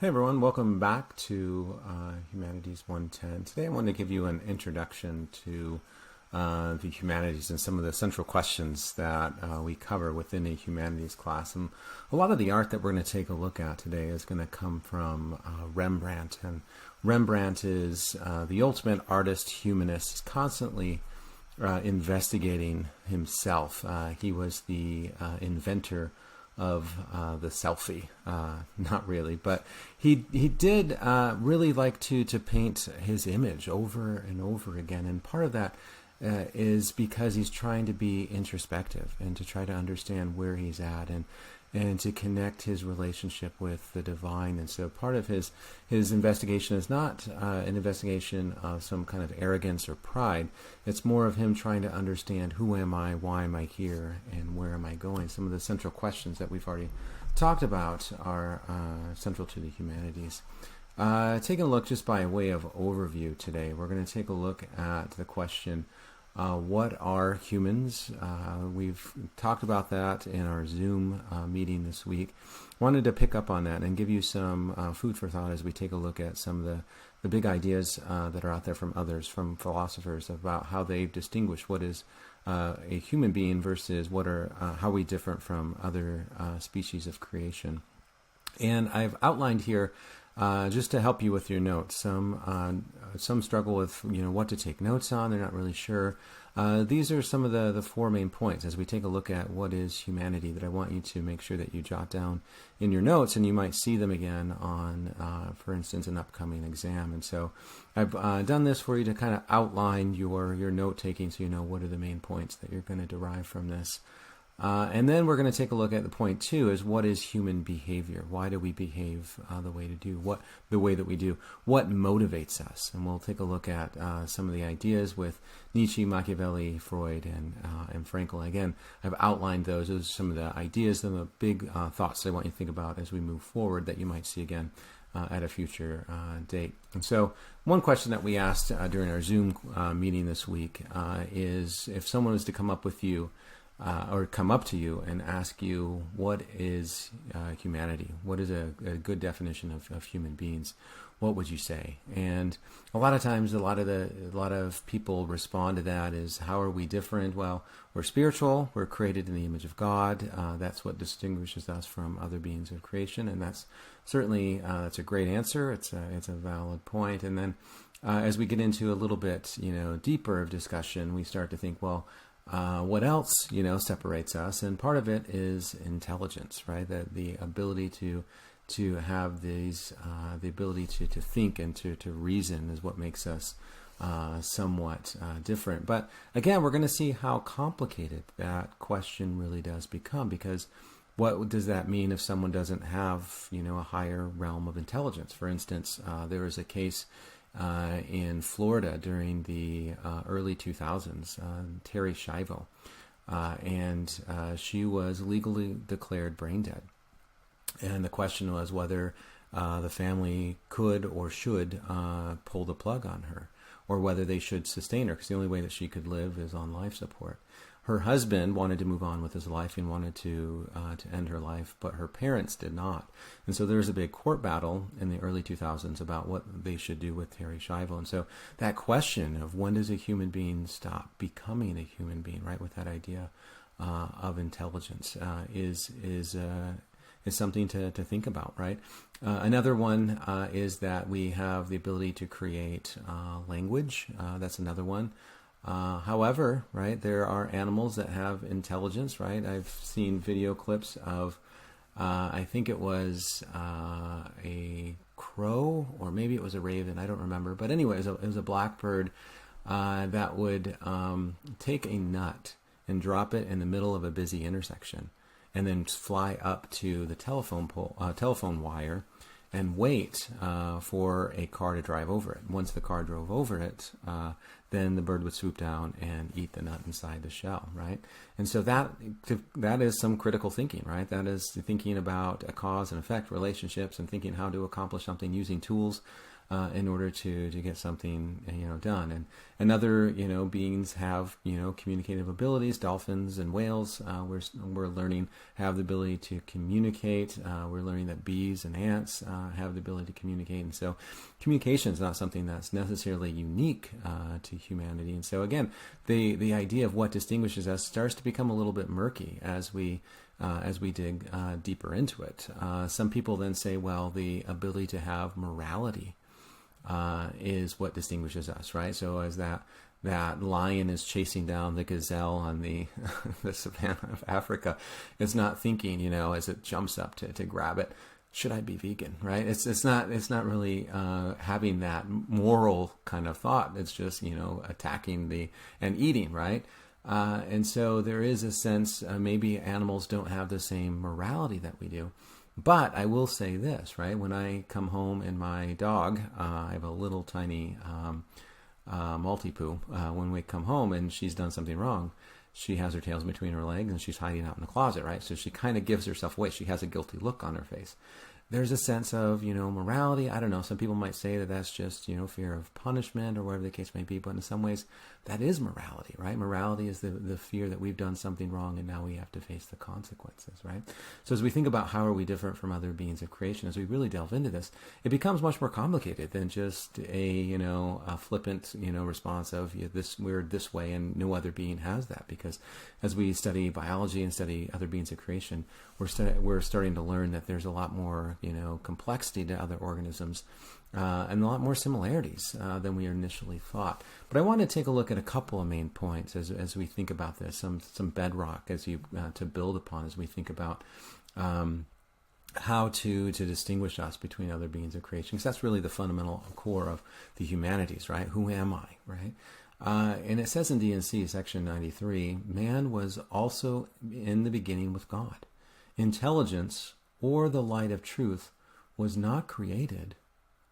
Hey everyone, welcome back to Humanities 110. Today I wanted to give you an introduction to the humanities and some of the central questions that we cover within a humanities class. And a lot of the art that we're going to take a look at today is going to come from Rembrandt. And Rembrandt is the ultimate artist, humanist. He's constantly investigating himself. He was the inventor of the selfie. Not really, but he did really like to paint his image over and over again. And part of that is because he's trying to be introspective and to try to understand where he's at and to connect his relationship with the divine. And so part of his investigation is not an investigation of some kind of arrogance or pride. It's more of him trying to understand who am I, why am I here, and where am I going. Some of the central questions that we've already talked about are central to the humanities. Taking a look just by way of overview today, we're going to take a look at the question, what are humans? We've talked about that in our Zoom meeting this week. Wanted to pick up on that and give you some food for thought as we take a look at some of the big ideas that are out there from others, from philosophers, about how they've distinguished what is a human being versus how are we different from other species of creation. And I've outlined here just to help you with your notes. Some struggle with what to take notes on. They're not really sure. These are some of the four main points as we take a look at what is humanity that I want you to make sure that you jot down in your notes, and you might see them again on, for instance, an upcoming exam. And so I've done this for you to kind of outline your note taking, so you know what are the main points that you're going to derive from this. And then we're going to take a look at the point two is what is human behavior? Why do we behave the way that we do? What motivates us? And we'll take a look at some of the ideas with Nietzsche, Machiavelli, Freud, and Frankl. Again, I've outlined those. Those are some of the ideas, some of the big thoughts I want you to think about as we move forward that you might see again at a future date. And so one question that we asked during our Zoom meeting this week is if someone was to come up with you or come up to you and ask you what is humanity, what is a good definition of human beings, what would you say? And a lot of times, a lot of people respond to that is, how are we different? Well, we're spiritual. We're created in the image of God. That's what distinguishes us from other beings of creation, and that's certainly that's a great answer. It's a valid point. And then as we get into a little bit deeper of discussion, we start to think, well, what else, separates us? And part of it is intelligence, right? That the ability to have these, the ability to think and to reason is what makes us somewhat different. But again, we're going to see how complicated that question really does become, because what does that mean if someone doesn't have, a higher realm of intelligence? For instance, there was a case in Florida during the early 2000s, Terri Schiavo, and she was legally declared brain dead. And the question was whether the family could or should pull the plug on her, or whether they should sustain her, because the only way that she could live is on life support. Her husband wanted to move on with his life and wanted to end her life, but her parents did not. And so there was a big court battle in the early 2000s about what they should do with Terri Schiavo. And so that question of when does a human being stop becoming a human being, right, with that idea of intelligence is something to think about, right? Another one is that we have the ability to create language. That's another one. However, right, there are animals that have intelligence, right? I've seen video clips of, I think it was a crow, or maybe it was a raven, I don't remember. But anyway, it was a blackbird that would take a nut and drop it in the middle of a busy intersection, and then fly up to the telephone wire, and wait for a car to drive over it. Once the car drove over it, then the bird would swoop down and eat the nut inside the shell, right? And so that is some critical thinking, right? That is thinking about a cause and effect relationships and thinking how to accomplish something using tools in order to get something done. And other beings have communicative abilities. Dolphins and whales, we're learning, have the ability to communicate. We're learning that bees and ants have the ability to communicate. And so communication is not something that's necessarily unique to humanity. And so again, the idea of what distinguishes us starts to become a little bit murky as we dig deeper into it. Some people then say, well, the ability to have morality is what distinguishes us, right? So as that lion is chasing down the gazelle on the the savannah of Africa, it's not thinking, as it jumps up to grab it, should I be vegan, right? It's not really having that moral kind of thought. It's just attacking and eating, right? And so there is a sense maybe animals don't have the same morality that we do. But I will say this, right? When I come home and my dog, I have a little tiny Maltipoo. When we come home and she's done something wrong, she has her tails between her legs and she's hiding out in the closet, right? So she kind of gives herself away. She has a guilty look on her face. There's a sense of, morality. I don't know. Some people might say that that's just, fear of punishment or whatever the case may be. But in some ways, that is morality, right? Morality is the fear that we've done something wrong and now we have to face the consequences, right? So as we think about how are we different from other beings of creation, as we really delve into this, it becomes much more complicated than just a flippant, response of we're this way and no other being has that. Because as we study biology and study other beings of creation, we're starting to learn that there's a lot more complexity to other organisms and a lot more similarities than we initially thought. But I want to take a look at a couple of main points as we think about this, some bedrock to build upon as we think about how to distinguish us between other beings of creation, because that's really the fundamental core of the humanities, right? Who am I, right? And it says in D&C section 93, man was also in the beginning with God. Intelligence, or the light of truth, was not created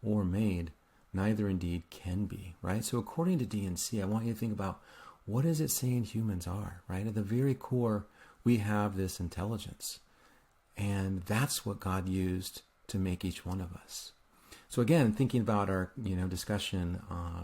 or made, neither indeed can be, right? So according to D&C, I want you to think about, what is it saying humans are, right? At the very core, we have this intelligence. And that's what God used to make each one of us. So again, thinking about our discussion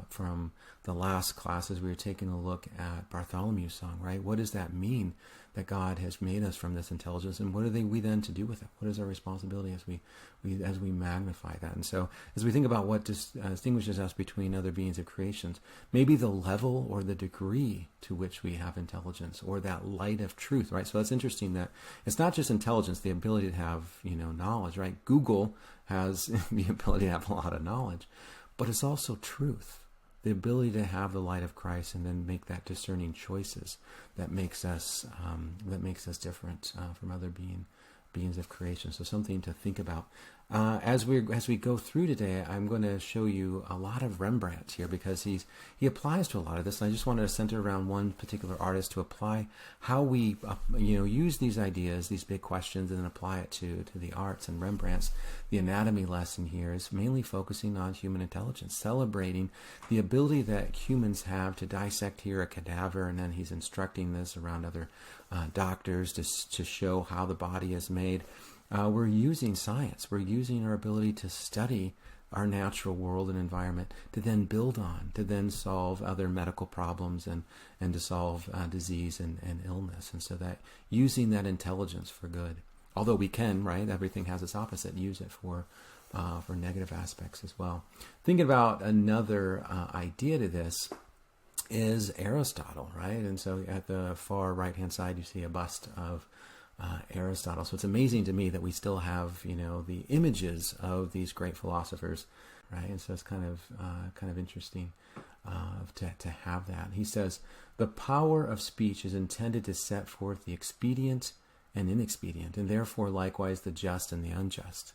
from the last classes, we were taking a look at Bartholomew's song, right? What does that mean that God has made us from this intelligence, and what are we then to do with it? What is our responsibility as we magnify that? And so as we think about what distinguishes us between other beings of creations, maybe the level or the degree to which we have intelligence, or that light of truth, right? So that's interesting that it's not just intelligence, the ability to have knowledge, right? Google has the ability to have a lot of knowledge, but it's also truth. The ability to have the light of Christ and then make that discerning choices that makes us different from other beings of creation. So something to think about. As we go through today, I'm going to show you a lot of Rembrandt here, because he applies to a lot of this. And I just wanted to center around one particular artist to apply how we use these ideas, these big questions, and then apply it to the arts. And Rembrandt's The Anatomy lesson here is mainly focusing on human intelligence, celebrating the ability that humans have to dissect here a cadaver, and then he's instructing this around other doctors to show how the body is made. We're using science. We're using our ability to study our natural world and environment to then build on, to then solve other medical problems and to solve disease and illness. And so that using that intelligence for good, although we can, right, everything has its opposite, use it for negative aspects as well. Thinking about another idea to this is Aristotle, right? And so at the far right-hand side, you see a bust of Aristotle. So it's amazing to me that we still have, the images of these great philosophers, right? And so it's kind of interesting to have that. He says, the power of speech is intended to set forth the expedient and inexpedient, and therefore likewise the just and the unjust.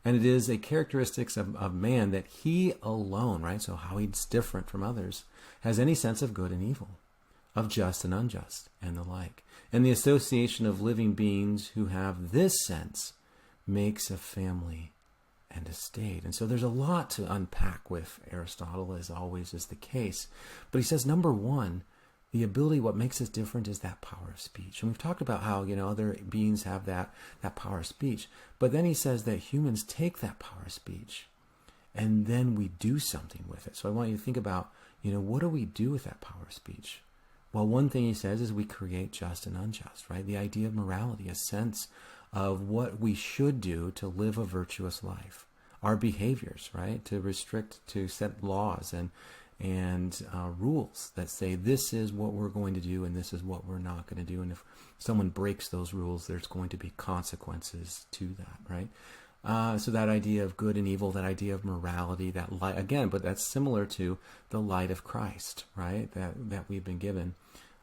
And it is a characteristic of man that he alone, right? So how he's different from others, has any sense of good and evil, of just and unjust, and the like. And the association of living beings who have this sense makes a family and a state. And so there's a lot to unpack with Aristotle, as always is the case. But he says, number one, the ability, what makes us different is that power of speech. And we've talked about how, other beings have that power of speech. But then he says that humans take that power of speech and then we do something with it. So I want you to think about, what do we do with that power of speech? Well, one thing he says is we create just and unjust, right? The idea of morality, a sense of what we should do to live a virtuous life. Our behaviors, right? To restrict, to set laws and rules that say this is what we're going to do and this is what we're not going to do. And if someone breaks those rules, there's going to be consequences to that, right? So that idea of good and evil, that idea of morality, that light, again, but that's similar to the light of Christ, right? That we've been given.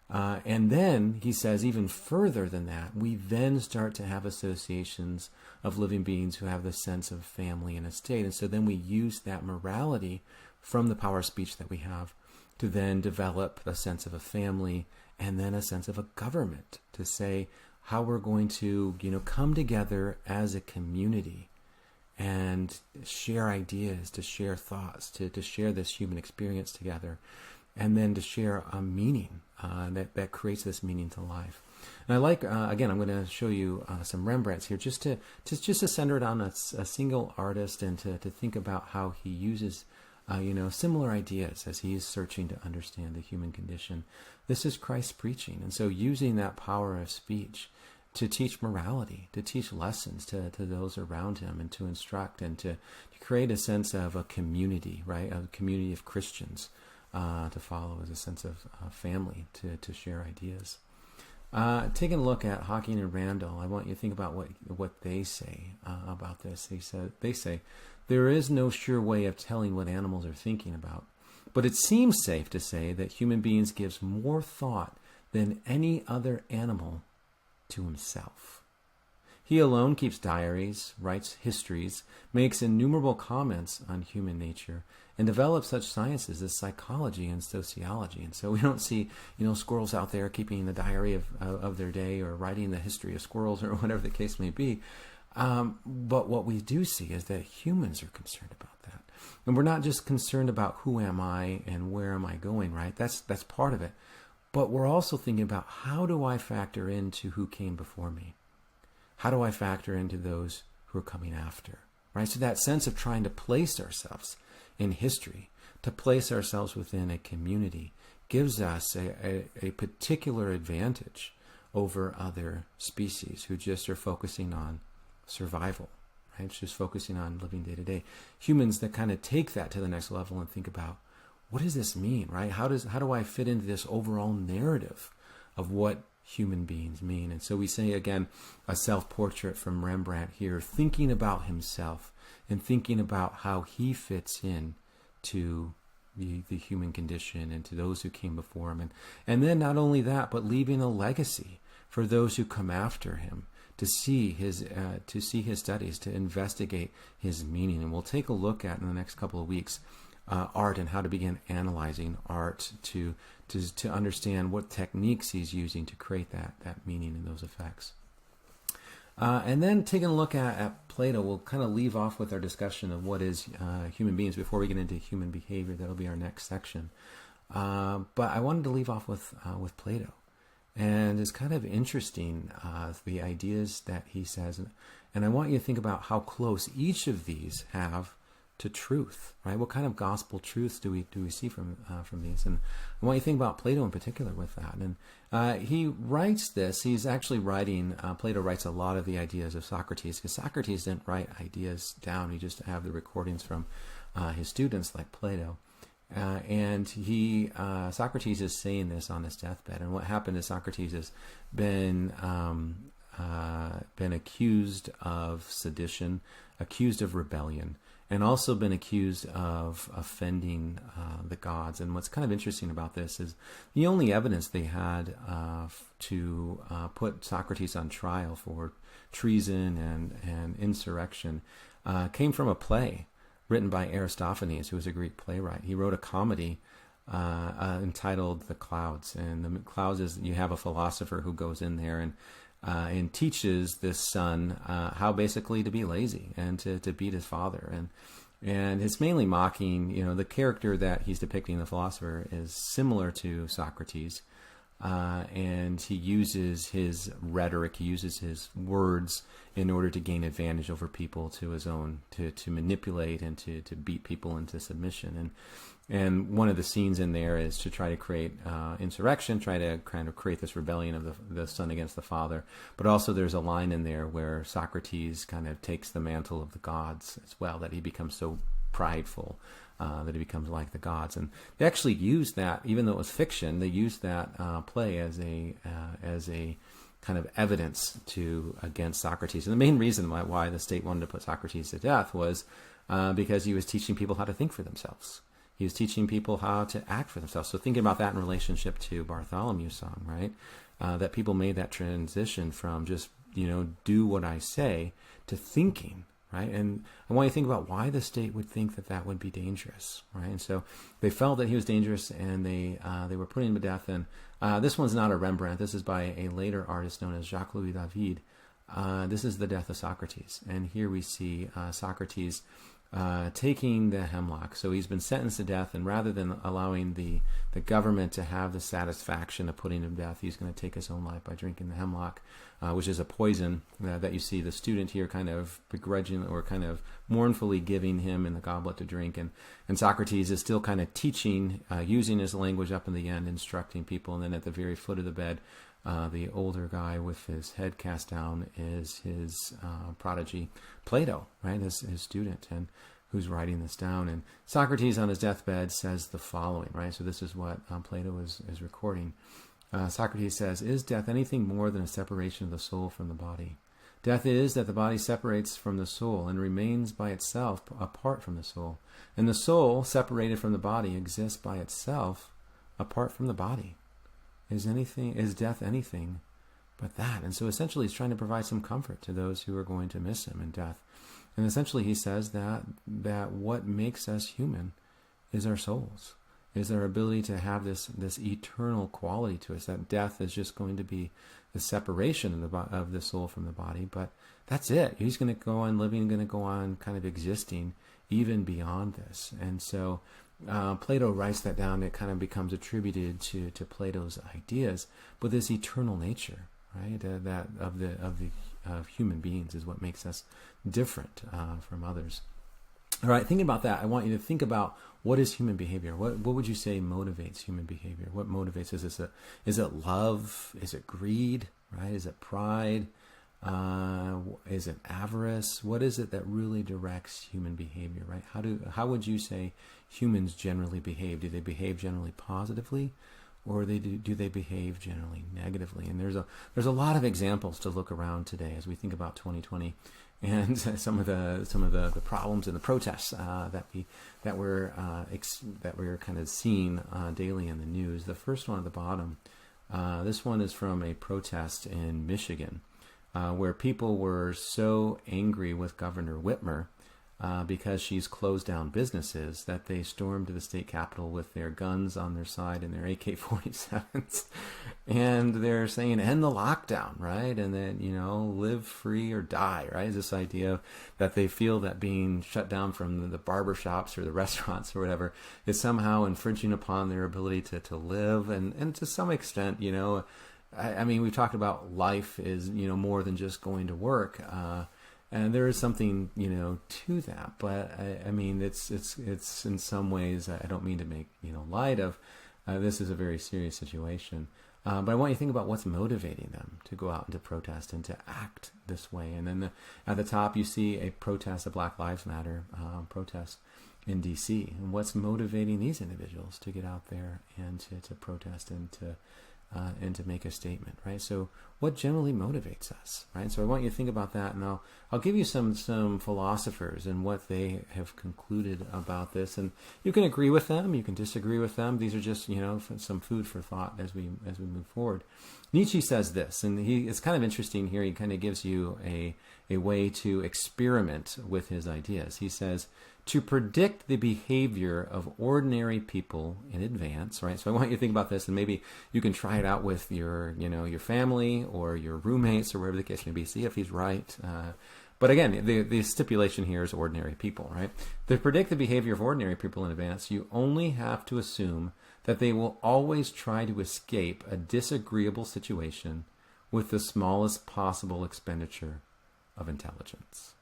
And then he says even further than that, we then start to have associations of living beings who have the sense of family and a state. And so then we use that morality from the power of speech that we have to then develop a sense of a family and then a sense of a government, to say how we're going to, come together as a community and share ideas, to share thoughts, to share this human experience together, and then to share a meaning that creates this meaning to life. And I like, again, I'm going to show you some Rembrandts here, just to center it on a single artist and to think about how he uses similar ideas as he is searching to understand the human condition. This is Christ preaching, and so using that power of speech to teach morality, to teach lessons to those around him, and to instruct and to create a sense of a community, right? A community of Christians to follow, as a sense of family, to share ideas. Taking a look at Hawking and Randall, I want you to think about what they say about this. They say, there is no sure way of telling what animals are thinking about, but it seems safe to say that human beings gives more thought than any other animal to himself. He alone keeps diaries, writes histories, makes innumerable comments on human nature, and develops such sciences as psychology and sociology. And so we don't see, squirrels out there keeping the diary of their day or writing the history of squirrels or whatever the case may be. But what we do see is that humans are concerned about that. And we're not just concerned about who am I and where am I going, right? That's part of it. But we're also thinking about, how do I factor into who came before me? How do I factor into those who are coming after, right? So that sense of trying to place ourselves in history, to place ourselves within a community, gives us a particular advantage over other species who just are focusing on survival, right? It's just focusing on living day to day. Humans that kind of take that to the next level and think about, what does this mean, right? How do I fit into this overall narrative of what human beings mean? And so we say, again, a self-portrait from Rembrandt here, thinking about himself and thinking about how he fits in to the human condition and to those who came before him. And then not only that, but leaving a legacy for those who come after him, to see his studies, to investigate his meaning. And we'll take a look at, in the next couple of weeks, art and how to begin analyzing art to understand what techniques he's using to create that meaning and those effects. And then taking a look at Plato, we'll kind of leave off with our discussion of what is human beings before we get into human behavior. That'll be our next section. But I wanted to leave off with Plato. And it's kind of interesting, the ideas that he says. And I want you to think about how close each of these have to truth, right? What kind of gospel truths do we see from these? And I want you to think about Plato in particular with that. And he writes this. He's actually writing. Plato writes a lot of the ideas of Socrates, because Socrates didn't write ideas down. He just have the recordings from his students, like Plato. And Socrates is saying this on his deathbed. And what happened is Socrates has been accused of sedition, accused of rebellion, and also been accused of offending the gods. And what's kind of interesting about this is the only evidence they had to put Socrates on trial for treason and insurrection came from a play written by Aristophanes, who was a Greek playwright. He wrote a comedy entitled The Clouds. And the Clouds is, you have a philosopher who goes in there and teaches this son how basically to be lazy and to beat his father. And it's mainly mocking, the character that he's depicting, the philosopher, is similar to Socrates. and he uses his rhetoric, he uses his words in order to gain advantage over people to his own, to manipulate and to beat people into submission. And one of the scenes in there is to try to create insurrection, try to kind of create this rebellion of the son against the father. But also there's a line in there where Socrates kind of takes the mantle of the gods as well, that he becomes so prideful that he becomes like the gods. And they actually used that, even though it was fiction, they used that play as a kind of evidence against Socrates. And the main reason why the state wanted to put Socrates to death was because he was teaching people how to think for themselves. He was teaching people how to act for themselves. So thinking about that in relationship to Bartholomew's song, right? That people made that transition from just, do what I say to thinking, right? And I want you to think about why the state would think that would be dangerous, right? And so they felt that he was dangerous, and they were putting him to death. And this one's not a Rembrandt. This is by a later artist known as Jacques-Louis David. This is the death of Socrates. And here we see Socrates taking the hemlock. So he's been sentenced to death, and rather than allowing the government to have the satisfaction of putting him to death, he's going to take his own life by drinking the hemlock, which is a poison that you see the student here kind of begrudging or kind of mournfully giving him in the goblet to drink. And Socrates is still kind of teaching, using his language up in the end, instructing people. And then at the very foot of the bed, the older guy with his head cast down is his prodigy, Plato, right? His student, and who's writing this down. And Socrates on his deathbed says the following, right? So this is what Plato is recording. Socrates says, "Is death anything more than a separation of the soul from the body? Death is that the body separates from the soul and remains by itself apart from the soul. And the soul, separated from the body, exists by itself apart from the body. Is death anything but that?" And so essentially he's trying to provide some comfort to those who are going to miss him in death. And essentially he says that what makes us human is our souls, is our ability to have this eternal quality to us, that death is just going to be the separation of the soul from the body, but that's it. He's going to go on living, going to go on kind of existing even beyond this. And so Plato writes that down. It kind of becomes attributed to Plato's ideas, but this eternal nature, right, that of human beings is what makes us different from others. All right, thinking about that, I want you to think about, what is human behavior? What would you say motivates human behavior? What motivates? Is it love? Is it greed? Right? Is it pride? Is it avarice? What is it that really directs human behavior? Right? How would you say humans generally behave? Do they behave generally positively, or do they behave generally negatively? And there's a lot of examples to look around today as we think about 2020 and some of the problems and the protests that we're kind of seeing daily in the news. The first one at the bottom, this one is from a protest in Michigan, where people were so angry with Governor Whitmer because she's closed down businesses that they stormed to the state capitol with their guns on their side and their AK-47s, and they're saying, end the lockdown, right? And then, live free or die, right? This idea that they feel that being shut down from the barber shops or the restaurants or whatever is somehow infringing upon their ability to live. And to some extent, I mean, we've talked about life is, more than just going to work. And there is something, to that. But I mean, it's in some ways, I don't mean to make, light of, this is a very serious situation. But I want you to think about what's motivating them to go out and to protest and to act this way. And then at the top, you see a protest, a Black Lives Matter protest in D.C. And what's motivating these individuals to get out there and to protest and to make a statement, right? So what generally motivates us, right? So I want you to think about that, and I'll give you some philosophers and what they have concluded about this, and you can agree with them, you can disagree with them. These are just some food for thought as we move forward. Nietzsche says this, and it's kind of interesting here. He kind of gives you a way to experiment with his ideas. He says, to predict the behavior of ordinary people in advance, right? So I want you to think about this, and maybe you can try it out with your family or your roommates or wherever the case may be. See if he's right. But again, the stipulation here is ordinary people, right? To predict the behavior of ordinary people in advance, you only have to assume that they will always try to escape a disagreeable situation with the smallest possible expenditure of intelligence.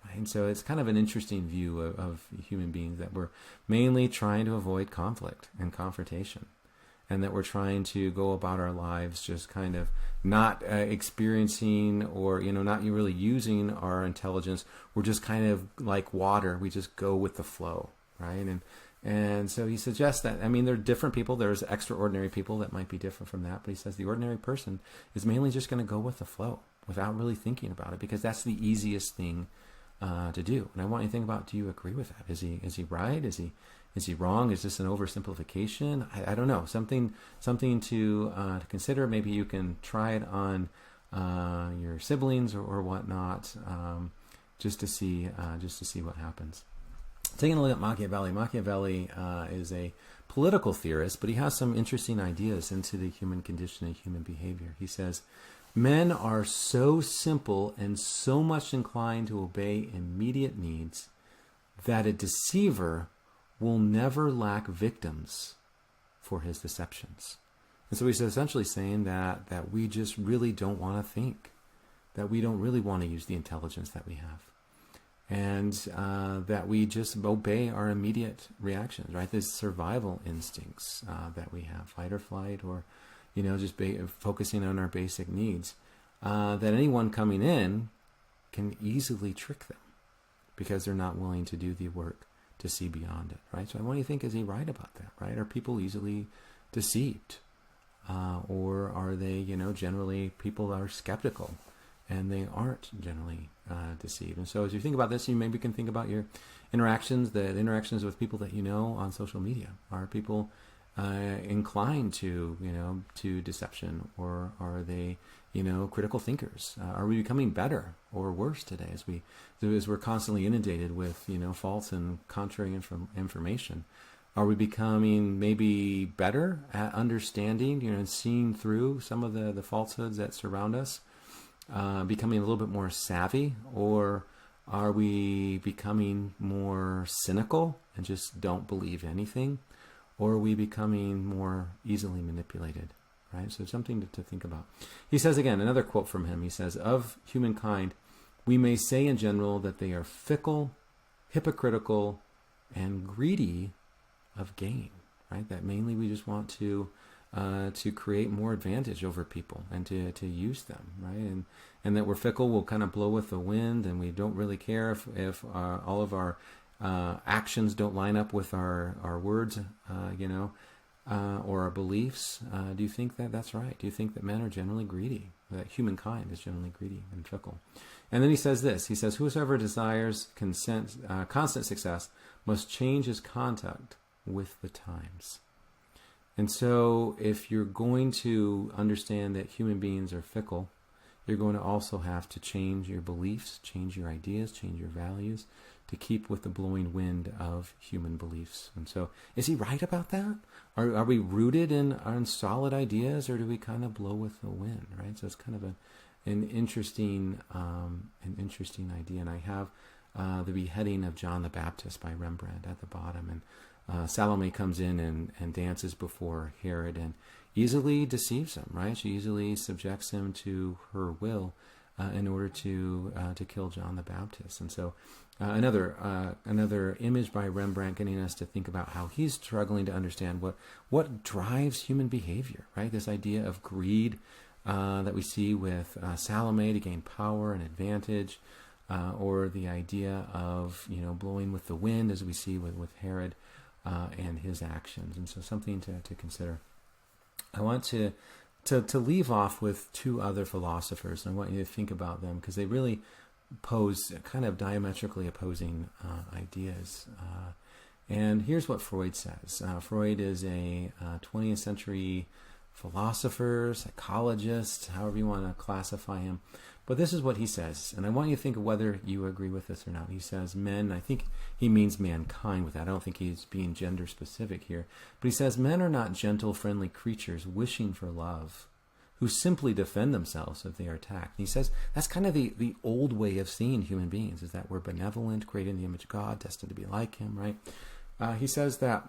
Right? And so it's kind of an interesting view of human beings, that we're mainly trying to avoid conflict and confrontation, and that we're trying to go about our lives just kind of not experiencing, or not really using our intelligence. We're just kind of like water. We just go with the flow, right? And so he suggests that, there are different people. There's extraordinary people that might be different from that. But he says the ordinary person is mainly just going to go with the flow without really thinking about it, because that's the easiest thing to do. And I want you to think about, do you agree with that? Is he right? Is he wrong? Is this an oversimplification? I don't know. Something to consider. Maybe you can try it on your siblings or whatnot, just to see what happens. Taking a look at Machiavelli. Machiavelli is a political theorist, but he has some interesting ideas into the human condition and human behavior. He says, men are so simple and so much inclined to obey immediate needs that a deceiver will never lack victims for his deceptions. And so he's essentially saying that we just really don't want to think, that we don't really want to use the intelligence that we have, and that we just obey our immediate reactions, right? These survival instincts that we have, fight or flight, or just focusing on our basic needs, that anyone coming in can easily trick them because they're not willing to do the work to see beyond it, right? So I want you to think, is he right about that, right? Are people easily deceived? Or are they, generally people are skeptical and they aren't generally deceived? And so as you think about this, you maybe can think about your interactions, the interactions with people that you know on social media. Are people inclined to deception, or are they critical thinkers? Are we becoming better or worse today as we're constantly inundated with false and contrary information? Are we becoming maybe better at understanding and seeing through some of the falsehoods that surround us, becoming a little bit more savvy? Or are we becoming more cynical and just don't believe anything? Or are we becoming more easily manipulated, right? So something to think about. He says again, another quote from him, he says, of humankind, we may say in general that they are fickle, hypocritical, and greedy of gain, right? That mainly we just want to create more advantage over people and to use them, right? And that we're fickle, we'll kind of blow with the wind, and we don't really care if all of our actions don't line up with our words, or our beliefs. Do you think that that's right? Do you think that men are generally greedy, that humankind is generally greedy and fickle? And then he says this, he says, whosoever desires constant success must change his conduct with the times. And so if you're going to understand that human beings are fickle, you're going to also have to change your beliefs, change your ideas, change your values to keep with the blowing wind of human beliefs. And so is he right about that? Are we rooted in solid ideas, or do we kind of blow with the wind, right? So it's kind of an interesting idea. And I have the beheading of John the Baptist by Rembrandt at the bottom. And Salome comes in and dances before Herod and easily deceives him, right? She easily subjects him to her will in order to kill John the Baptist. And so another image by Rembrandt getting us to think about how he's struggling to understand what drives human behavior, right? This idea of greed that we see with Salome to gain power and advantage, or the idea of blowing with the wind, as we see with Herod and his actions. And so something to consider. I want to leave off with two other philosophers, and I want you to think about them because they really pose kind of diametrically opposing ideas. And here's what Freud says. Freud is a 20th century philosopher, psychologist, however you want to classify him. But this is what he says, and I want you to think of whether you agree with this or not. He says men, I think he means mankind with that. I don't think he's being gender specific here. But he says men are not gentle, friendly creatures wishing for love, who simply defend themselves if they are attacked. And he says that's kind of the old way of seeing human beings, is that we're benevolent, created in the image of God, destined to be like him, right? He says that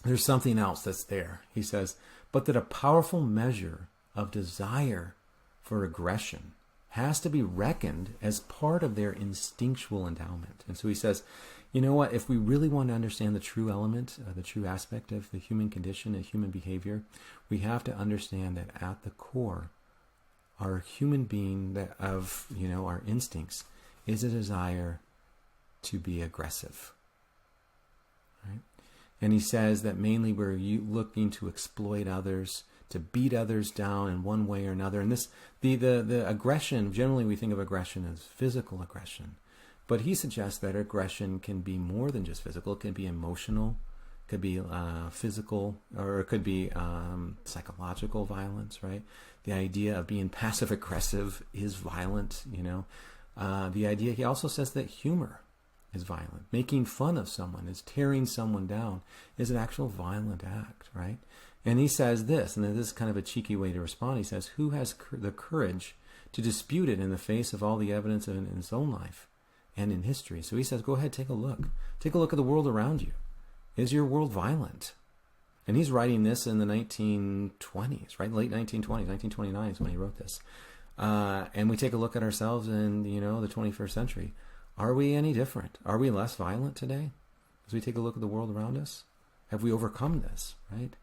there's something else that's there. He says, but that a powerful measure of desire for aggression has to be reckoned as part of their instinctual endowment. And so he says, you know what, if we really want to understand the true element, the true aspect of the human condition and human behavior, we have to understand that at the core, our human being, that of, our instincts, is a desire to be aggressive. Right? And he says that mainly we're looking to exploit others, to beat others down in one way or another. And this, the aggression, generally we think of aggression as physical aggression. But he suggests that aggression can be more than just physical. It can be emotional, could be physical, or it could be psychological violence, right? The idea of being passive-aggressive is violent, The idea, he also says that humor is violent. Making fun of someone, is tearing someone down, is an actual violent act, right? And he says this, and this is kind of a cheeky way to respond. He says, who has the courage to dispute it in the face of all the evidence in his own life and in history? So he says, go ahead, take a look. Take a look at the world around you. Is your world violent? And he's writing this in the 1920s, right? Late 1920s, 1929 is when he wrote this. And we take a look at ourselves in, the 21st century. Are we any different? Are we less violent today? As we take a look at the world around us? Have we overcome this, right?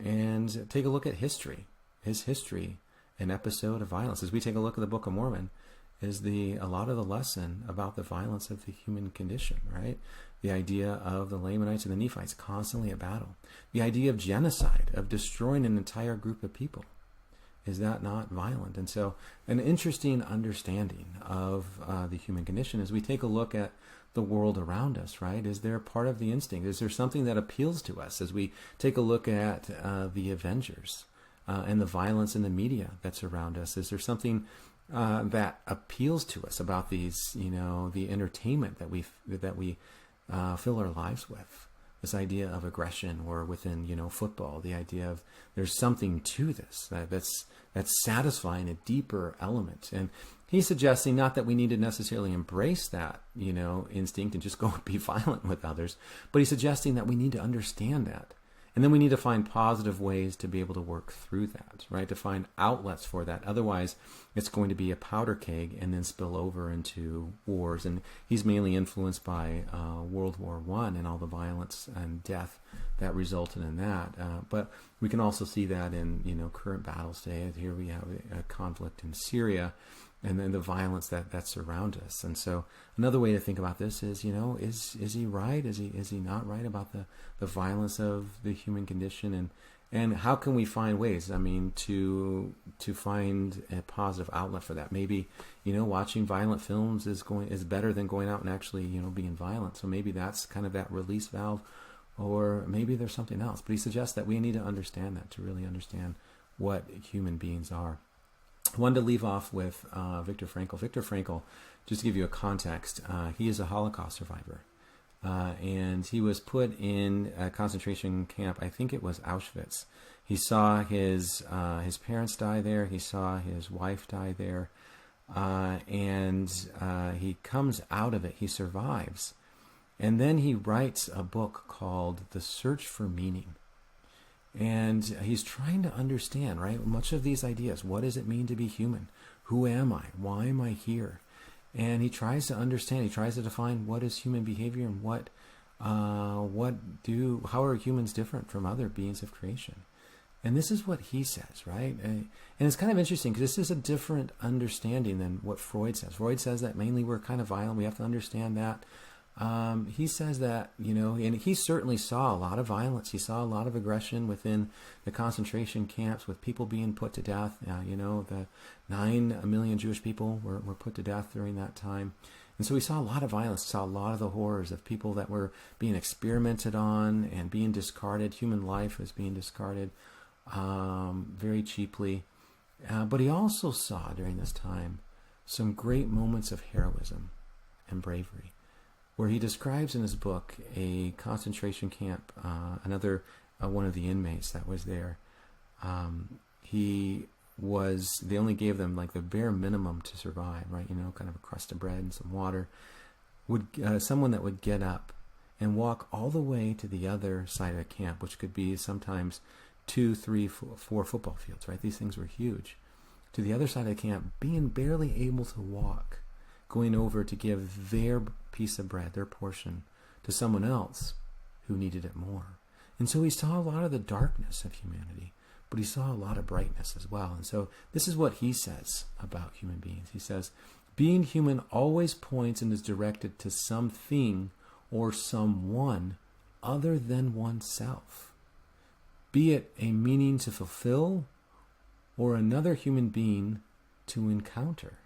And take a look at history. Is history an episode of violence? As we take a look at the Book of Mormon, is a lot of the lesson about the violence of the human condition, right? The idea of the Lamanites and the Nephites constantly at battle. The idea of genocide, of destroying an entire group of people. Is that not violent? And so an interesting understanding of the human condition as we take a look at the world around us, right? Is there part of the instinct? Is there something that appeals to us as we take a look at the Avengers and the violence in the media that's around us? Is there something that appeals to us about these, the entertainment that we fill our lives with? This idea of aggression, or within, football, the idea of there's something to this that's satisfying a deeper element. And he's suggesting not that we need to necessarily embrace that, instinct and just go and be violent with others, but he's suggesting that we need to understand that. And then we need to find positive ways to be able to work through that, right? To find outlets for that. Otherwise, it's going to be a powder keg and then spill over into wars. And he's mainly influenced by World War I and all the violence and death that resulted in that. But we can also see that in, current battles today. Here we have a conflict in Syria, and then the violence that surrounds us. And so another way to think about this is, is he right? Is he not right about the violence of the human condition? And how can we find ways, to find a positive outlet for that? Maybe, watching violent films is better than going out and actually, being violent. So maybe that's kind of that release valve, or maybe there's something else. But he suggests that we need to understand that, to really understand what human beings are. I wanted to leave off with Viktor Frankl. Viktor Frankl, just to give you a context, he is a Holocaust survivor. And he was put in a concentration camp, I think it was Auschwitz. He saw his parents die there. He saw his wife die there. And he comes out of it. He survives. And then he writes a book called The Search for Meaning. And he's trying to understand, right, much of these ideas. What does it mean to be human? Who am I? Why am I here? And he tries to understand. He tries to define what is human behavior and how are humans different from other beings of creation. And this is what he says, right? And it's kind of interesting because this is a different understanding than what Freud says. Freud says that mainly we're kind of violent. We have to understand that. He says that, and he certainly saw a lot of violence. He saw a lot of aggression within the concentration camps, with people being put to death. The 9 million Jewish people were put to death during that time. And so he saw a lot of violence, saw a lot of the horrors of people that were being experimented on and being discarded. Human life was being discarded very cheaply. But he also saw during this time some great moments of heroism and bravery, where he describes in his book a concentration camp, another one of the inmates that was there. they only gave them like the bare minimum to survive, right? Kind of a crust of bread and some water. Someone that would get up and walk all the way to the other side of the camp, which could be sometimes 2, 3, 4 football fields, right? These things were huge. To the other side of the camp, being barely able to walk, going over to give their piece of bread, their portion, to someone else who needed it more. And so he saw a lot of the darkness of humanity, but he saw a lot of brightness as well. And so this is what he says about human beings. He says, being human always points and is directed to something or someone other than oneself, be it a meaning to fulfill or another human being to encounter.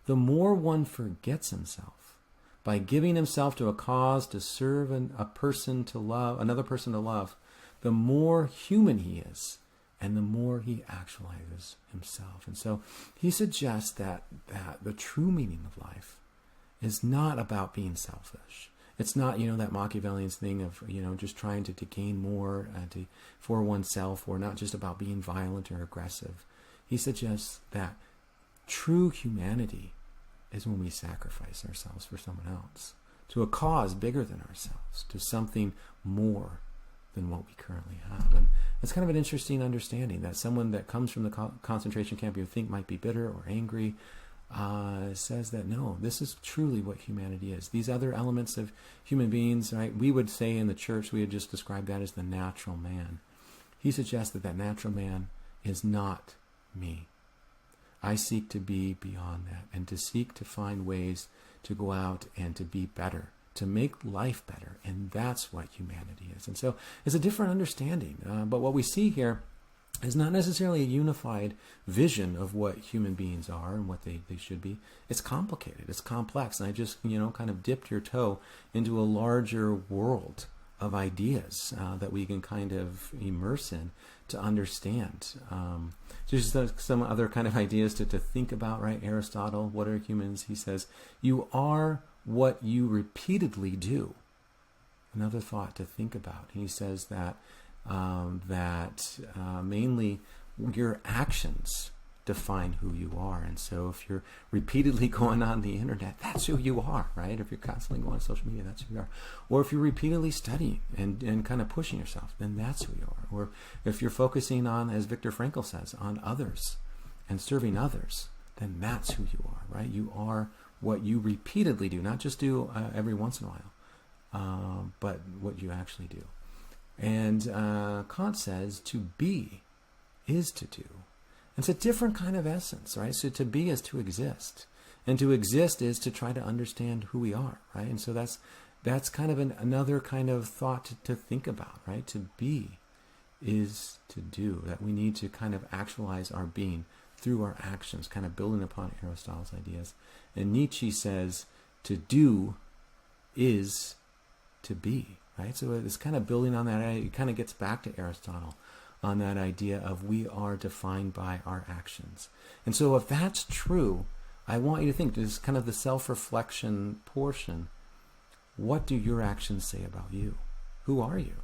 The more one forgets himself by giving himself to a cause to serve another person to love, the more human he is, and the more he actualizes himself. And so he suggests that the true meaning of life is not about being selfish. It's not, that Machiavellian thing of, just trying to gain more for oneself, or not just about being violent or aggressive. He suggests that true humanity is when we sacrifice ourselves for someone else, to a cause bigger than ourselves, to something more than what we currently have. And it's kind of an interesting understanding that someone that comes from the concentration camp you think might be bitter or angry, says that no, this is truly what humanity is. These other elements of human beings, right? We would say in the church, we had just described that as the natural man. He suggests that natural man is not me. I seek to be beyond that, and to seek to find ways to go out and to be better, to make life better. And that's what humanity is. And so it's a different understanding. But what we see here is not necessarily a unified vision of what human beings are and what they should be. It's complicated. It's complex. And I just, kind of dipped your toe into a larger world of ideas that we can kind of immerse in to understand. Just some other kind of ideas to think about, right? Aristotle, what are humans? He says, you are what you repeatedly do. Another thought to think about. He says that mainly your actions define who you are. And so if you're repeatedly going on the internet, that's who you are, right? If you're constantly going on social media, that's who you are. Or if you're repeatedly studying and kind of pushing yourself, then that's who you are. Or if you're focusing on, as Viktor Frankl says, on others and serving others, then that's who you are, right? You are what you repeatedly do, not just do every once in a while, but what you actually do. And Kant says to be is to do. It's a different kind of essence, right? So to be is to exist. And to exist is to try to understand who we are, right? And so that's kind of another kind of thought to think about, right? To be is to do. That we need to kind of actualize our being through our actions, kind of building upon Aristotle's ideas. And Nietzsche says to do is to be, right? So it's kind of building on that. It kind of gets back to Aristotle on that idea of we are defined by our actions. And so if that's true, I want you to think, this is kind of the self-reflection portion. What do your actions say about you? Who are you?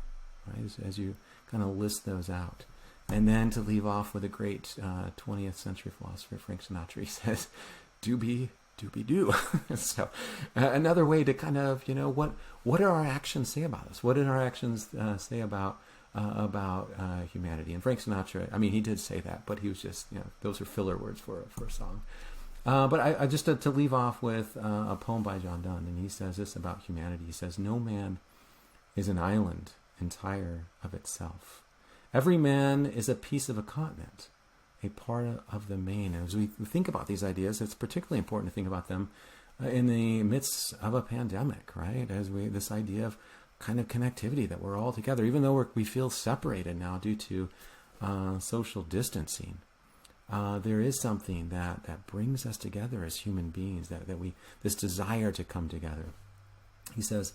Right? As you kind of list those out. And then to leave off with a great 20th century philosopher, Frank Sinatra, he says, do be, do. So another way to kind of, what do our actions say about us? What did our actions say about humanity? And Frank Sinatra, I mean, he did say that, but he was just, those are filler words for a song. But I just to leave off with a poem by John Donne, and he says this about humanity. He says, no man is an island entire of itself. Every man is a piece of a continent, a part of the main. And as we think about these ideas, it's particularly important to think about them in the midst of a pandemic, right? As this idea of kind of connectivity, that we're all together, even though we feel separated now due to social distancing. There is something that brings us together as human beings, that this desire to come together. He says,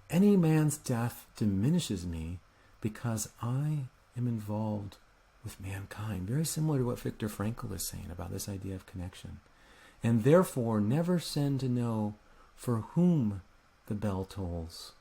any man's death diminishes me because I am involved with mankind. Very similar to what Viktor Frankl is saying about this idea of connection. And therefore never send to know for whom the bell tolls,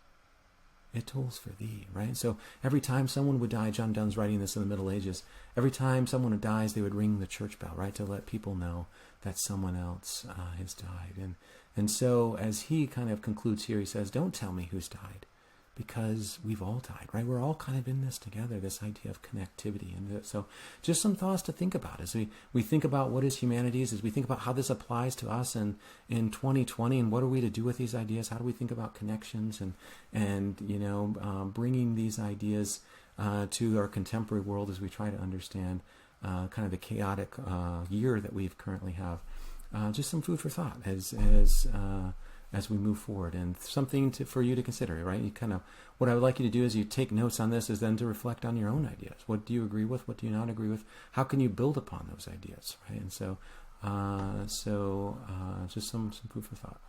it tolls for thee, right? So every time someone would die, John Donne's writing this in the Middle Ages, every time someone dies, they would ring the church bell, right, to let people know that someone else has died. And so as he kind of concludes here, he says, don't tell me who's died, because we've all died, right? We're all kind of in this together, this idea of connectivity. And so just some thoughts to think about as we think about what is humanities, as we think about how this applies to us in 2020, and what are we to do with these ideas? How do we think about connections and bringing these ideas to our contemporary world as we try to understand kind of the chaotic year that we currently have. Just some food for thought as we move forward, and something for you to consider, right? You kind of, what I would like you to do is you take notes on this, is then to reflect on your own ideas. What do you agree with? What do you not agree with? How can you build upon those ideas, right? And so just some food for thought.